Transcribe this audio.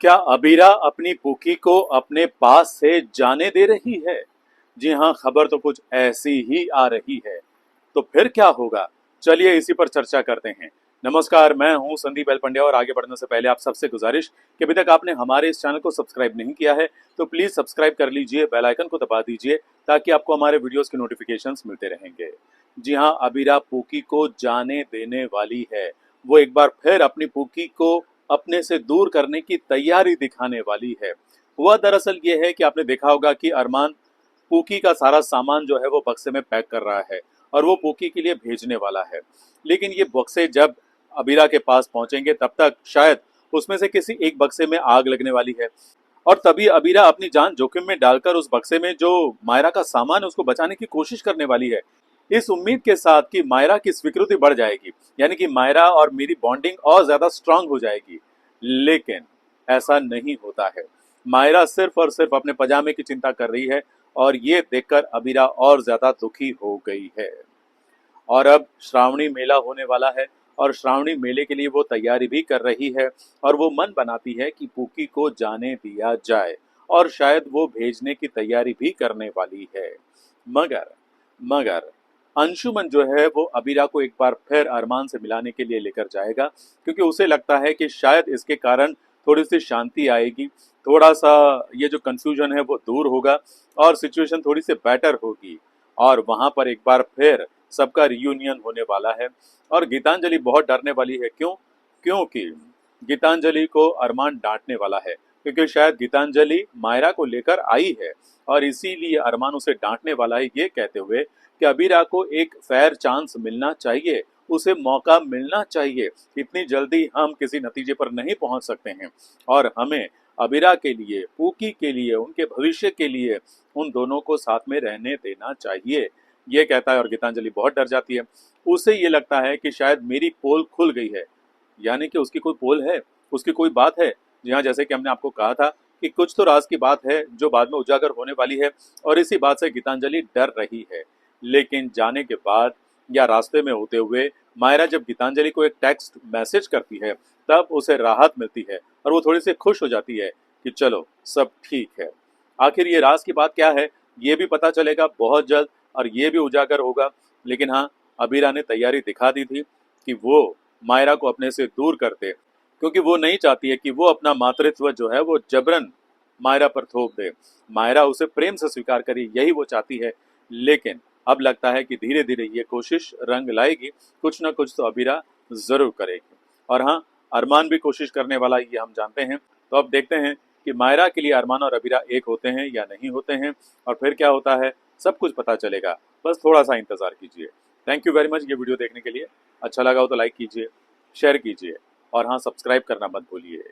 क्या अबीरा अपनी पुकी को अपने पास से जाने दे रही है? जी हाँ, खबर तो कुछ ऐसी ही आ रही है। तो फिर क्या होगा? चलिए इसी पर चर्चा करते हैं। नमस्कार, मैं हूं संदीप एल पंड्या और आगे बढ़ने से पहले आप सबसे गुजारिश कि अभी तक आपने हमारे इस चैनल को सब्सक्राइब नहीं किया है तो प्लीज सब्सक्राइब कर लीजिए, बेल आइकन को दबा दीजिए ताकि आपको हमारे वीडियोस के नोटिफिकेशंस मिलते रहेंगे। जी हाँ, अबीरा पुकी को जाने देने वाली है। वो एक बार फिर अपनी पुकी को अपने से दूर करने की तैयारी दिखाने वाली है। हुआ दरअसल ये है कि आपने देखा होगा कि अरमान पूकी का सारा सामान जो है वो बक्से में पैक कर रहा है और वो पूकी के लिए भेजने वाला है। लेकिन ये बक्से जब अबीरा के पास पहुंचेंगे तब तक शायद उसमें से किसी एक बक्से में आग लगने वाली है और तभी अबीरा अपनी जान जोखिम में डालकर उस बक्से में जो मायरा का सामान है उसको बचाने की कोशिश करने वाली है, इस उम्मीद के साथ कि मायरा की स्वीकृति बढ़ जाएगी, यानी कि मायरा और मेरी बॉन्डिंग और ज्यादा स्ट्रांग हो जाएगी। लेकिन ऐसा नहीं होता है। मायरा सिर्फ और सिर्फ अपने पजामे की चिंता कर रही है और ये देखकर अबीरा और ज्यादा दुखी हो गई है। और अब श्रावणी मेला होने वाला है और श्रावणी मेले के लिए वो तैयारी भी कर रही है और वो मन बनाती है कि पूकी को जाने दिया जाए और शायद वो भेजने की तैयारी भी करने वाली है। मगर मगर अंशुमन जो है वो अबीरा को एक बार फिर अरमान से मिलाने के लिए लेकर जाएगा क्योंकि उसे लगता है कि शायद इसके कारण थोड़ी सी शांति आएगी, थोड़ा सा ये जो कंफ्यूजन है वो दूर होगा और सिचुएशन थोड़ी सी बेटर होगी और वहां पर एक बार फिर सबका रियूनियन होने वाला है। और गीतांजलि बहुत डरने वाली है। क्यों? क्योंकि गीतांजलि को अरमान डांटने वाला है क्योंकि शायद गीतांजलि मायरा को लेकर आई है और इसीलिए अरमान उसे डांटने वाला है ये कहते हुए कि अबीरा को एक फेयर चांस मिलना चाहिए, उसे मौका मिलना चाहिए। इतनी जल्दी हम किसी नतीजे पर नहीं पहुंच सकते हैं और हमें अबीरा के लिए, पूकी के लिए, उनके भविष्य के लिए उन दोनों को साथ में रहने देना चाहिए, ये कहता है। और गीतांजलि बहुत डर जाती है। उसे ये लगता है कि शायद मेरी पोल खुल गई है, यानी कि उसकी कोई पोल है, उसकी कोई बात है। जी हाँ, जैसे कि हमने आपको कहा था कि कुछ तो राज की बात है जो बाद में उजागर होने वाली है और इसी बात से गीतांजलि डर रही है। लेकिन जाने के बाद या रास्ते में होते हुए मायरा जब गीतांजलि को एक टेक्स्ट मैसेज करती है तब उसे राहत मिलती है और वो थोड़ी सी खुश हो जाती है कि चलो सब ठीक है। आखिर ये राज की बात क्या है ये भी पता चलेगा बहुत जल्द और ये भी उजागर होगा। लेकिन हाँ, अबीरा ने तैयारी दिखा दी थी कि वो मायरा को अपने से दूर करते क्योंकि वो नहीं चाहती है कि वो अपना मातृत्व जो है वो जबरन मायरा पर थोप दे। मायरा उसे प्रेम से स्वीकार करे, यही वो चाहती है। लेकिन अब लगता है कि धीरे धीरे ये कोशिश रंग लाएगी, कुछ ना कुछ तो अबीरा जरूर करेगी। और हाँ, अरमान भी कोशिश करने वाला ये हम जानते हैं। तो अब देखते हैं कि मायरा के लिए अरमान और अबीरा एक होते हैं या नहीं होते हैं और फिर क्या होता है, सब कुछ पता चलेगा। बस थोड़ा सा इंतजार कीजिए। थैंक यू वेरी मच ये वीडियो देखने के लिए। अच्छा लगा हो तो लाइक कीजिए, शेयर कीजिए और हाँ, सब्सक्राइब करना मत भूलिए।